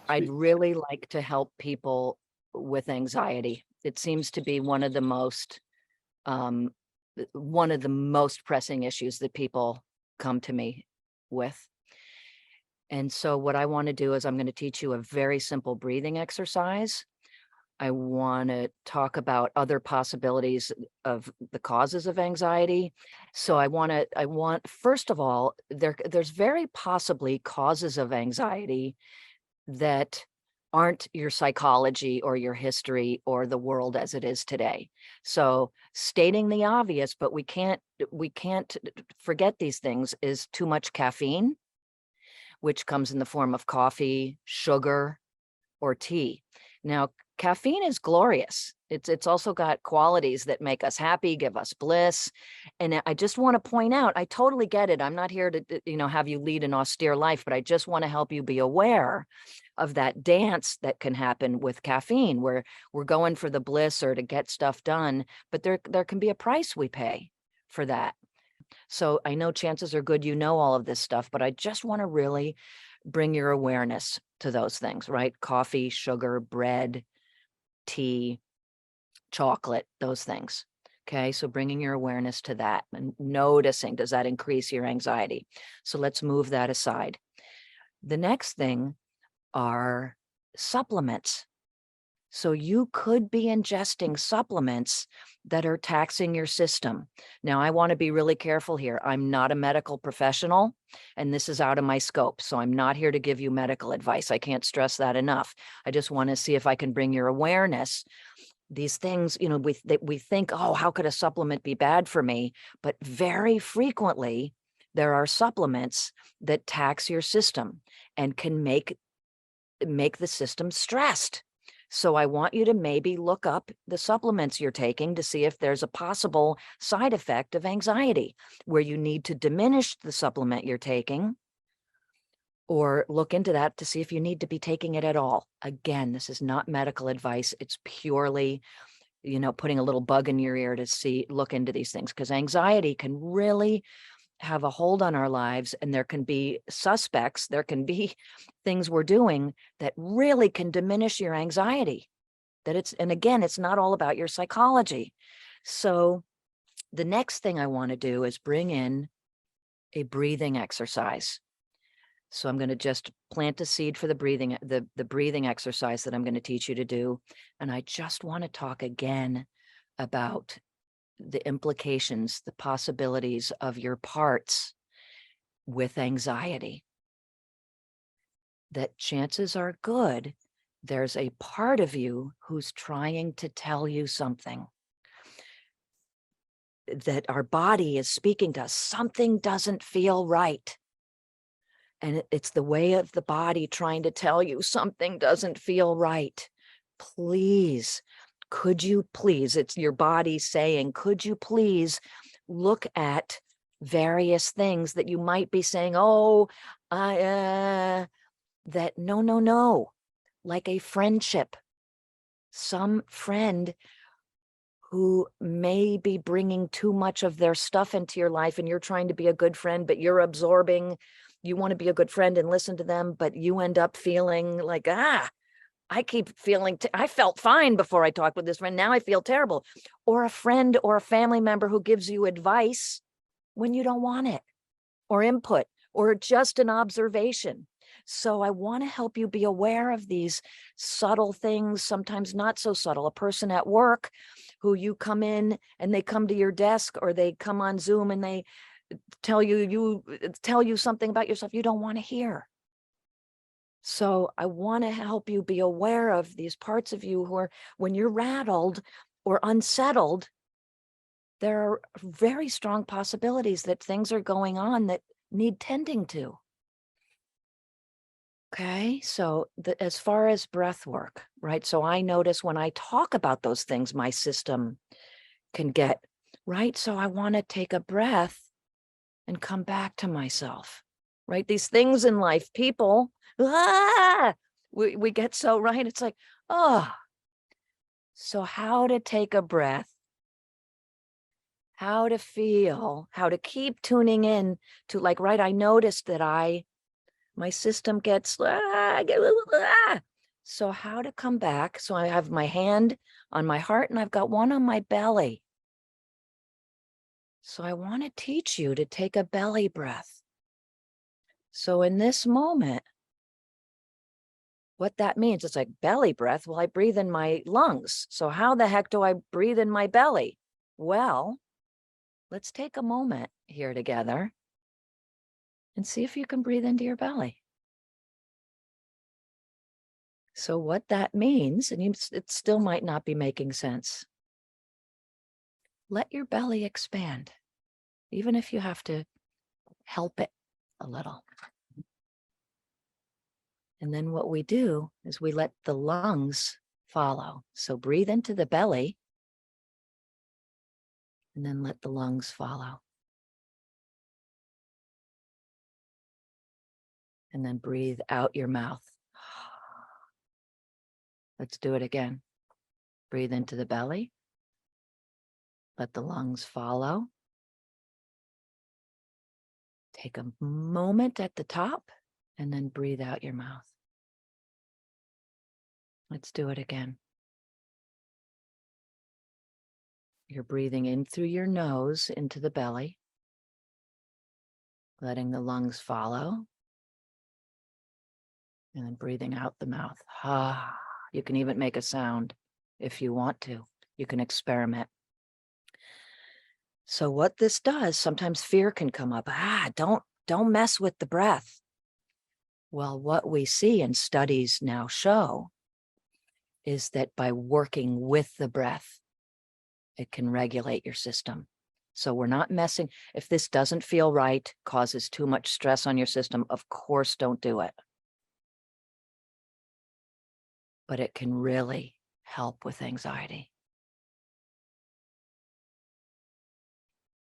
I'd really like to help people with anxiety. It seems to be um, one of the most pressing issues that people come to me with. And so what I want to do is I'm going to teach you a very simple breathing exercise. I want to talk about other possibilities of the causes of anxiety. So first of all, there's very possibly causes of anxiety that aren't your psychology or your history or the world as it is today. So stating the obvious, but we can't forget these things, is too much caffeine, which comes in the form of coffee, sugar, or tea. Now, caffeine is glorious. It's also got qualities that make us happy, give us bliss. And I just want to point out, I totally get it. I'm not here to, have you lead an austere life, but I just want to help you be aware of that dance that can happen with caffeine, where we're going for the bliss or to get stuff done, but there can be a price we pay for that. So I know chances are good you know all of this stuff, but I just want to really bring your awareness to those things, right? Coffee, sugar, bread, tea, chocolate, those things. Okay, so bringing your awareness to that and noticing, does that increase your anxiety? So let's move that aside. The next thing are supplements. So you could be ingesting supplements that are taxing your system. Now, I want to be really careful here. I'm not a medical professional, and this is out of my scope. So I'm not here to give you medical advice. I can't stress that enough. I just want to see if I can bring your awareness. These things, we think, oh, how could a supplement be bad for me? But very frequently, there are supplements that tax your system and can make the system stressed. So I want you to maybe look up the supplements you're taking to see if there's a possible side effect of anxiety where you need to diminish the supplement you're taking, or look into that to see if you need to be taking it at all. Again, this is not medical advice. It's purely, putting a little bug in your ear to look into these things, because anxiety can really have a hold on our lives, and there can be there can be things we're doing that really can diminish your anxiety. And again, it's not all about your psychology. So the next thing I want to do is bring in a breathing exercise. So I'm going to just plant a seed for the breathing exercise that I'm going to teach you to do. And I just want to talk again about the implications, the possibilities of your parts with anxiety. That chances are good there's a part of you who's trying to tell you something, that our body is speaking to us. Something doesn't feel right. And it's the way of the body trying to tell you something doesn't feel right. Please, it's your body saying, could you please look at various things that you might be saying, oh, that no, like a friendship, some friend who may be bringing too much of their stuff into your life, and you're trying to be a good friend, but you're absorbing. You want to be a good friend and listen to them, but you end up feeling like, I keep feeling, I felt fine before I talked with this friend. Now I feel terrible. Or a friend or a family member who gives you advice when you don't want it, or input, or just an observation. So I want to help you be aware of these subtle things, sometimes not so subtle. A person at work who you come in and they come to your desk, or they come on Zoom and they tell you something about yourself you don't want to hear. So I want to help you be aware of these parts of you who are, when you're rattled or unsettled, there are very strong possibilities that things are going on that need tending to. Okay, so as far as breath work, right? So I notice when I talk about those things, my system can get, right? So I want to take a breath and come back to myself, right? These things in life, people, we get so, right? It's like, oh, so how to take a breath, how to feel, how to keep tuning in to, like, right, I noticed that I My system gets, so how to come back? So I have my hand on my heart and I've got one on my belly. So I want to teach you to take a belly breath. So in this moment, what that means, it's like belly breath. Well, I breathe in my lungs. So how the heck do I breathe in my belly? Well, let's take a moment here together and see if you can breathe into your belly. So what that means, and it still might not be making sense. Let your belly expand, even if you have to help it a little. And then what we do is we let the lungs follow. So breathe into the belly and then let the lungs follow. And then breathe out your mouth. Let's do it again. Breathe into the belly. Let the lungs follow. Take a moment at the top and then breathe out your mouth. Let's do it again. You're breathing in through your nose into the belly, letting the lungs follow, and then breathing out the mouth. You can even make a sound if you want to. You can experiment. So what this does, sometimes fear can come up. Don't mess with the breath. Well, what we see and studies now show is that by working with the breath, it can regulate your system. So we're not messing. If this doesn't feel right, causes too much stress on your system, of course, don't do it. But it can really help with anxiety.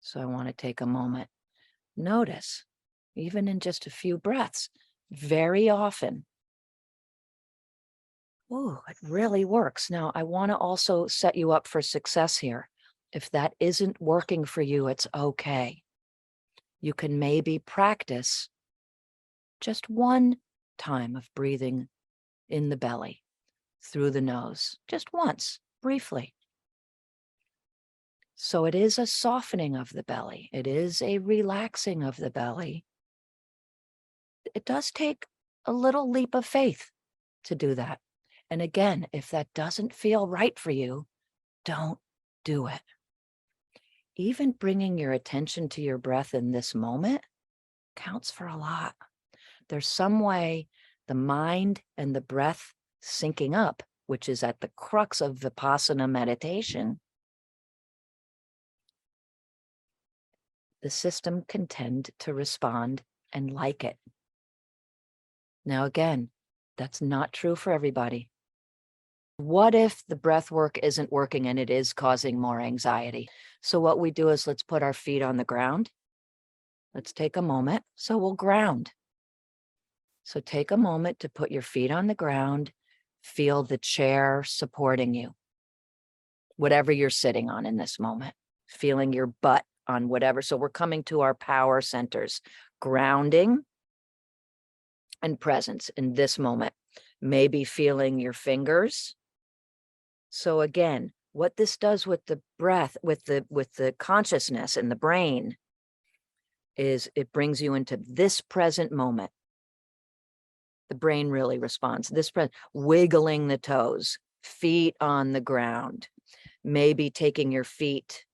So I want to take a moment. Notice, even in just a few breaths, very often, ooh, it really works. Now, I want to also set you up for success here. If that isn't working for you, it's okay. You can maybe practice just one time of breathing in the belly through the nose, just once, briefly. So it is a softening of the belly. It is a relaxing of the belly. It does take a little leap of faith to do that. And again, if that doesn't feel right for you, don't do it. Even bringing your attention to your breath in this moment counts for a lot. There's some way the mind and the breath syncing up, which is at the crux of Vipassana meditation. The system can tend to respond and like it. Now, again, that's not true for everybody. What if the breath work isn't working and it is causing more anxiety? So what we do is let's put our feet on the ground. Let's take a moment. So we'll ground. So take a moment to put your feet on the ground. Feel the chair supporting you, whatever you're sitting on in this moment, feeling your butt on whatever. So we're coming to our power centers, grounding and presence in this moment, maybe feeling your fingers. So again, what this does with the breath, with the consciousness and the brain, is it brings you into this present moment. The brain really responds. This present, wiggling the toes, feet on the ground, maybe taking your feet,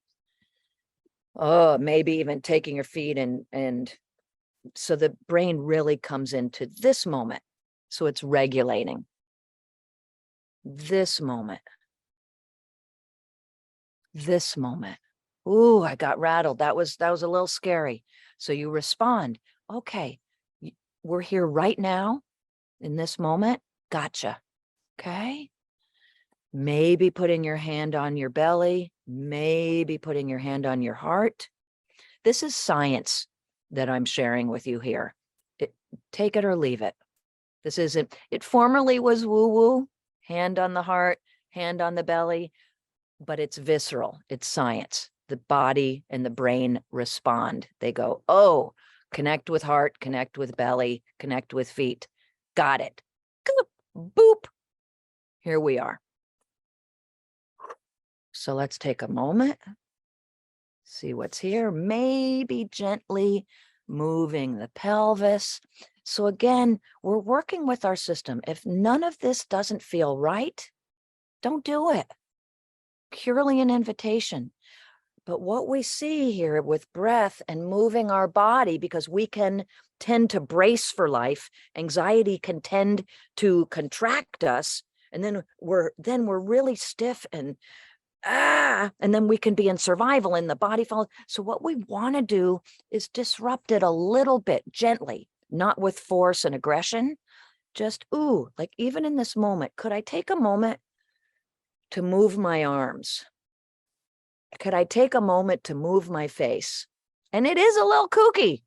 maybe even taking your feet and so the brain really comes into this moment. So it's regulating this moment. This moment. Ooh, I got rattled. That was a little scary. So you respond, okay, we're here right now in this moment. Gotcha. Okay. Maybe putting your hand on your belly, maybe putting your hand on your heart. This is science that I'm sharing with you here. Take it or leave it. This isn't, it formerly was woo-woo, hand on the heart, hand on the belly, but it's visceral, it's science. The body and the brain respond. They go, oh, Connect with heart, connect with belly, connect with feet. Got it. Boop. Here we are. So let's take a moment. See what's here. Maybe gently moving the pelvis. So again, we're working with our system. If none of this doesn't feel right, don't do it. Purely an invitation. But what we see here with breath and moving our body, because we can tend to brace for life, anxiety can tend to contract us, and then we're really stiff and and then we can be in survival and the body falls. So what we want to do is disrupt it a little bit gently, not with force and aggression. Just, ooh, like even in this moment, could I take a moment to move my arms? Could I take a moment to move my face? And it is a little kooky,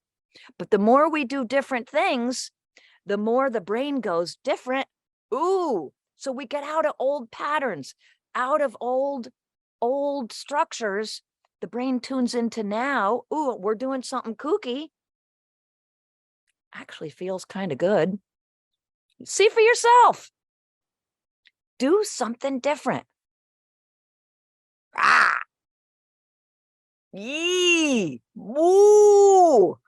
but the more we do different things, the more the brain goes different. Ooh, so we get out of old patterns, out of old structures. The brain tunes into now. Ooh, we're doing something kooky. Actually feels kind of good. See for yourself. Do something different. Ah. Yee. Woo.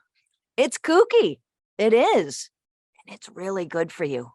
It's kooky. It is. And it's really good for you.